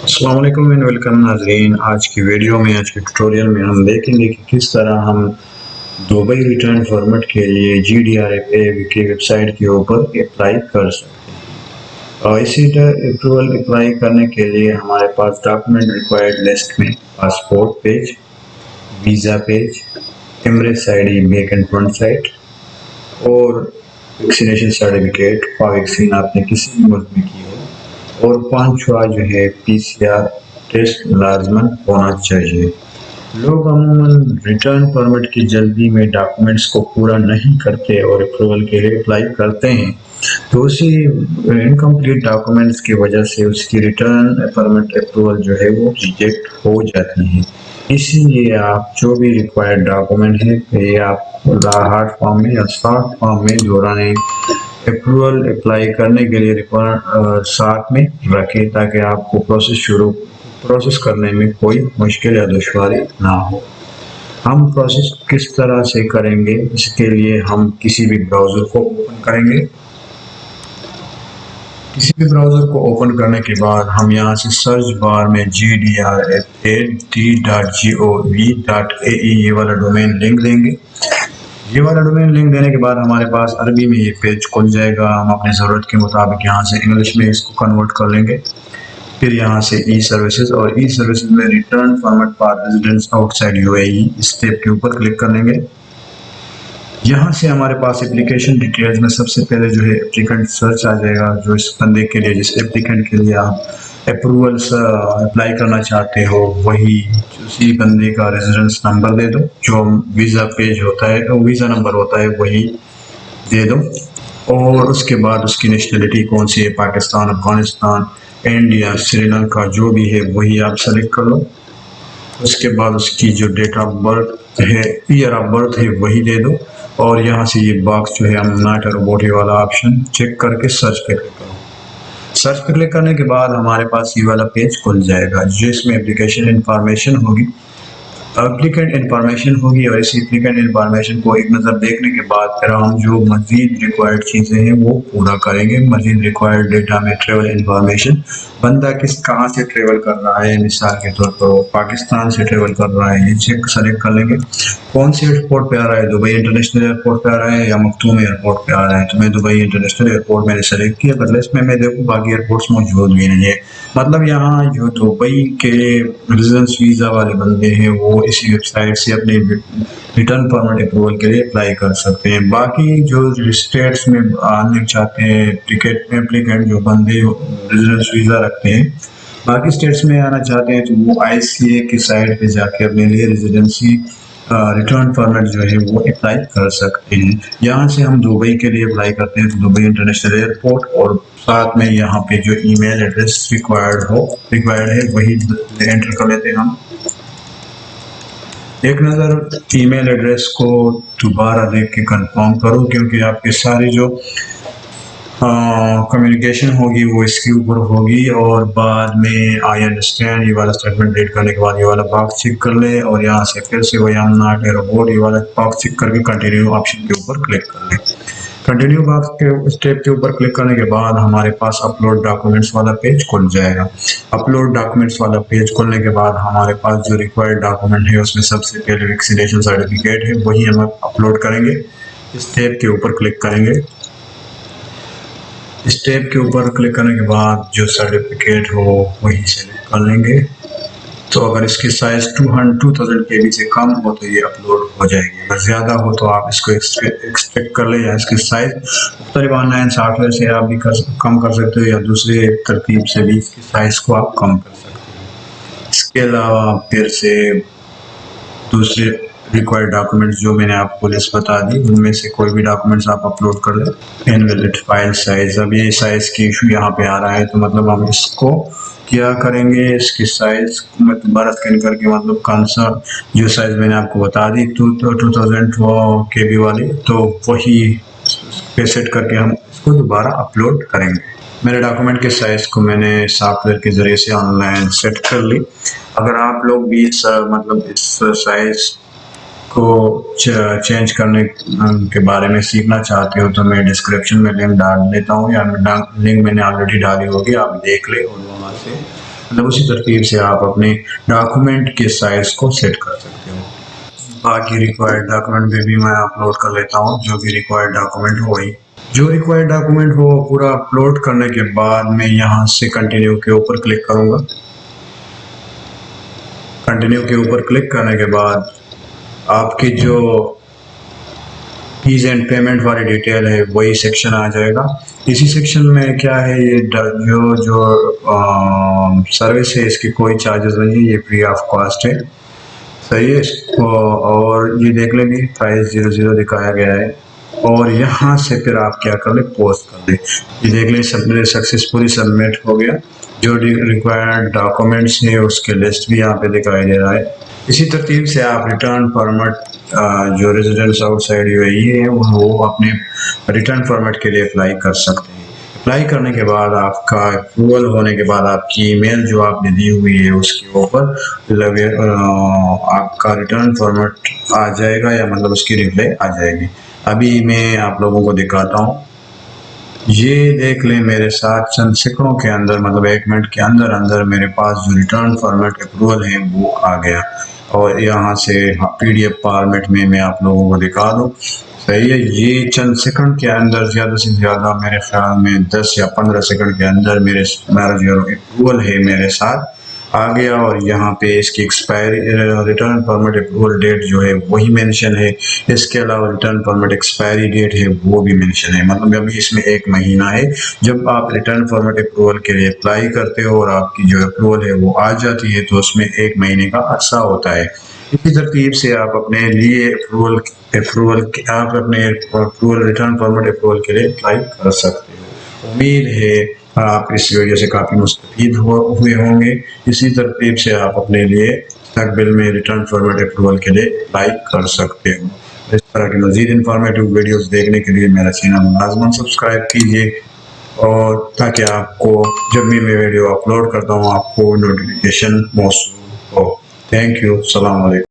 अस्सलाम वालेकुम and welcome नाज़रीन। आज की वीडियो में आज के ट्यूटोरियल में हम देखेंगे कि किस तरह हम दुबई रिटर्न फॉर्मेट के लिए GDRFA की वेबसाइट के ऊपर अप्लाई कर सकते हैं। और इसी तरह अप्रूवल अप्लाई करने के लिए हमारे पास डॉक्यूमेंट रिक्वायर्ड लिस्ट में passport page, visa page, Emirates ID back and front side और वैक्सीनेशन सर्टिफिकेट वैक्सीन आपने किसी भी मुल्क में की हो और 5 जो है PCR टेस्ट लाजमन होना चाहिए। लोग अमूमन रिटर्न परमिट की जल्दी में डॉक्यूमेंट्स को पूरा नहीं करते और अप्रूवल के लिए अप्लाई करते हैं, तो उसी इनकम्प्लीट डॉक्यूमेंट्स की वजह से उसकी रिटर्न परमिट अप्रूवल जो है वो रिजेक्ट हो जाती है। इसीलिए आप जो भी रिक्वायर्ड डॉक्यूमेंट है ये आप हार्ड फॉर्म में या सॉफ्ट फॉर्म में दौरान अप्रूवल अप्लाई करने के लिए साथ में रखें ताकि आपको प्रोसेस करने में कोई मुश्किल या दुश्वारी ना हो। हम प्रोसेस किस तरह से करेंगे, इसके लिए हम किसी भी ब्राउज़र को ओपन करेंगे। किसी भी ब्राउज़र को ओपन करने के बाद हम यहाँ से सर्च बार में GDRFA.gov.ae ये वाला डोमेन लिंक देंगे। ये वाला डोमेन लिंक देने के बाद हमारे पास अरबी में ये पेज खुल जाएगा। हम अपनी ज़रूरत के मुताबिक यहाँ से इंग्लिश में इसको कन्वर्ट कर लेंगे। फिर यहाँ से ई सर्विसेज और ई सर्विसेज में return format for residents outside UAE इस स्टेप के ऊपर क्लिक कर लेंगे। यहाँ से हमारे पास एप्लीकेशन डिटेल्स में सबसे पहले जो है एप्लीकेंट सर्च आ जाएगा। जो इस बंदे के लिए, जिस एप्लीकेंट के लिए आप अप्रूवल्स अप्लाई करना चाहते हो, वही उसी बंदे का रेजिडेंस नंबर दे दो। जो वीज़ा पेज होता है, वीज़ा नंबर होता है, वही दे दो। और उसके बाद उसकी नेशनलिटी कौन सी है, पाकिस्तान, अफगानिस्तान, इंडिया, श्रीलंका, जो भी है वही आप सेलेक्ट कर लो। उसके बाद उसकी जो डेट ऑफ बर्थ है, ईयर ऑफ बर्थ है, वही दे दो। और यहाँ से ये बॉक्स जो है हम नॉट अ रोबोट वाला ऑप्शन चेक करके सर्च पे क्लिक करो। सर्च पे क्लिक करने के बाद हमारे पास ये वाला पेज खुल जाएगा जिसमें एप्लीकेशन इंफॉर्मेशन होगी, एप्लीकेंट इंफॉर्मेशन होगी। और इस एप्लीकेंट इंफॉर्मेशन को एक नज़र देखने के बाद फिर हम जो मज़ीद रिक्वायर्ड चीज़ें हैं वो पूरा करेंगे। मज़ीद रिक्वायर्ड डेटा में ट्रेवल इंफॉर्मेशन, बंदा कहाँ से ट्रेवल कर रहा है, मिसाल के तौर पर वो पाकिस्तान से ट्रेवल कर रहा है, ये चेक सेलेक्ट कर लेंगे। कौन से एयरपोर्ट पे आ रहा है, दुबई इंटरनेशनल एयरपोर्ट पे आ रहा है या मखदूम एयरपोर्ट पे आ रहा है, तो मैं दुबई इंटरनेशनल एयरपोर्ट मैंने सेलेक्ट किया। बदले इसमें मैं देखूँ बाकी एयरपोर्ट्स मौजूद भी नहीं है। मतलब यहाँ जो दुबई के रेजिडेंस वीज़ा वाले बंदे हैं वो इसी वेबसाइट से अपने रिटर्न परमिट अप्रूवल के लिए अप्लाई कर सकते हैं। बाकी जो स्टेट्स में आने चाहते हैं एप्लीकेंट, जो बंदे रेजिडेंस वीज़ा रखते हैं, बाकी स्टेट्स में आना चाहते हैं, तो वो ICA की साइट पे जाके अपने लिए रेजिडेंसी रिटर्न परमिट जो है वो अप्लाई कर सकते हैं। यहाँ से हम दुबई के लिए अप्लाई करते हैं तो दुबई इंटरनेशनल एयरपोर्ट, और साथ में यहाँ पे जो ईमेल एड्रेस रिक्वायर्ड है वही एंटर कर लेते हैं हम। एक नज़र ईमेल एड्रेस को दोबारा देख के कंफर्म करो, क्योंकि आपके सारी जो कम्युनिकेशन होगी वो इसके ऊपर होगी। और बाद में आई अंडरस्टैंड ये वाला स्टेटमेंट डेट करने के बाद ये वाला बॉक्स चेक कर ले और यहाँ से फिर से वही हम नॉट ए रोबोट ये वाला बॉक्स चेक करके कंटिन्यू ऑप्शन के ऊपर क्लिक कर ले। कंटिन्यू बॉक्स के स्टेप के ऊपर क्लिक करने के बाद हमारे पास अपलोड डॉक्यूमेंट्स वाला पेज खुल जाएगा। अपलोड डॉक्यूमेंट्स वाला पेज खुलने के बाद हमारे पास जो रिक्वायर्ड डॉक्यूमेंट है उसमें सबसे पहले वैक्सीनेशन सर्टिफिकेट है, वही हम अपलोड करेंगे। स्टेप के ऊपर क्लिक करेंगे। स्टेप के ऊपर क्लिक करने के बाद जो सर्टिफिकेट हो वही सेलेक्ट कर लेंगे। तो अगर इसकी साइज़ 2000 KB से कम हो तो ये अपलोड हो जाएगी, अगर ज़्यादा हो तो आप इसको एक्सपेक्ट कर ले, या इसकी साइज़ मुख्तलिफ ऑनलाइन सॉफ्टवेयर से आप भी कम कर सकते हो या दूसरे तरतीब से भी इसकी साइज़ को आप कम कर सकते हो। इसके अलावा फिर से दूसरे रिक्वायर्ड डॉक्यूमेंट्स जो मैंने आपको लिस्ट बता दी उनमें से कोई भी डॉक्यूमेंट्स आप अपलोड कर लें। इनवैलिड फाइल साइज़, अब ये साइज़ की इशू यहाँ पे आ रहा है, तो मतलब हम इसको क्या करेंगे, इसकी साइज़ मैं दोबारा स्कैन करके मतलब कौन सा जो साइज़ मैंने आपको बता दी 2000 KB वाली, तो वही पे सेट करके हम इसको दोबारा अपलोड करेंगे। मेरे डॉक्यूमेंट के साइज़ को मैंने सॉफ्टवेयर के ज़रिए से ऑनलाइन सेट कर ली। अगर आप लोग भी इस साइज़ को चेंज करने के बारे में सीखना चाहते हो तो मैं डिस्क्रिप्शन में लिंक डाल देता हूँ, या लिंक मैंने ऑलरेडी डाली होगी, आप देख ले और वहाँ से मतलब उसी तरतीब से आप अपने डॉक्यूमेंट के साइज को सेट कर सकते हो। बाकी रिक्वायर्ड डॉक्यूमेंट भी मैं अपलोड कर लेता हूँ, जो भी रिक्वायर्ड डॉक्यूमेंट हो वही जो रिक्वायर्ड डॉक्यूमेंट हो पूरा अपलोड करने के बाद मैं यहाँ से कंटिन्यू के ऊपर क्लिक करूँगा। कंटिन्यू के ऊपर क्लिक करने के बाद आपकी जो फीस एंड पेमेंट वाली डिटेल है वही सेक्शन आ जाएगा। इसी सेक्शन में क्या है, ये जो सर्विस है इसकी कोई चार्जेस नहीं है, ये फ्री ऑफ कॉस्ट है। सही है। और ये देख लेंगे प्राइस 00 दिखाया गया है। और यहाँ से फिर आप क्या कर ले, पोस्ट कर ले। ये देख लें सब मेरे सक्सेसफुली सबमिट हो गया। जो रिक्वायर्ड डॉक्यूमेंट्स हैं उसके लिस्ट भी यहाँ पे दिखाई दे रहा है। इसी तरतीब से आप रिटर्न फॉर्मेट जो रेजिडेंट्स आउटसाइड यूएई है वो अपने रिटर्न फॉर्मेट के लिए अप्लाई कर सकते हैं। अप्लाई करने के बाद आपका अप्रूवल होने के बाद आपकी ईमेल जो आपने दी हुई है उसके ऊपर आपका रिटर्न फॉर्मेट आ जाएगा, या मतलब उसकी रिप्लाई आ जाएगी। अभी मैं आप लोगों को दिखाता हूँ। ये देख लें मेरे साथ चंद सेकंडों के अंदर, मतलब 1 मिनट के अंदर अंदर मेरे पास जो रिटर्न फॉर्मेट अप्रूवल है वो आ गया। और यहाँ से PDF फॉर्मेट में मैं आप लोगों को दिखा दूँ। सही है। ये चंद सेकंड के अंदर, ज़्यादा से ज़्यादा मेरे ख्याल में 10 या 15 सेकंड के अंदर मेरा जो अप्रूवल है मेरे साथ आ गया। और यहाँ पे इसकी expiry return permit approval date जो है वही मेंशन है। इसके अलावा रिटर्न परमिट एक्सपायरी डेट है वो भी मेंशन है। मतलब अभी इसमें 1 महीना है। जब आप रिटर्न परमिट अप्रूवल के लिए अप्लाई करते हो और आपकी जो अप्रूवल है वो आ जाती है तो उसमें 1 महीने का अर्सा होता है। इसी तरतीब से आप अपने लिए आप अपने अप्रूवल रिटर्न परमिट अप्रूवल के लिए अप्लाई कर सकते हो। उम्मीद है आप इस वीडियो से काफ़ी मुस्तफीद हुए होंगे। इसी तरतीब से आप अपने लिए मुस्तकबिल में रिटर्न फॉर्मेट अप्रूवल के लिए अप्लाई कर सकते हो। इस तरह की मज़ीद इंफॉर्मेटिव वीडियोस देखने के लिए मेरा चैनल लाज़मन सब्सक्राइब कीजिए, और ताकि आपको जब भी मैं वीडियो अपलोड करता हूँ आपको नोटिफिकेशन मौसूल हो। Thank you. सलाम अलैकुम।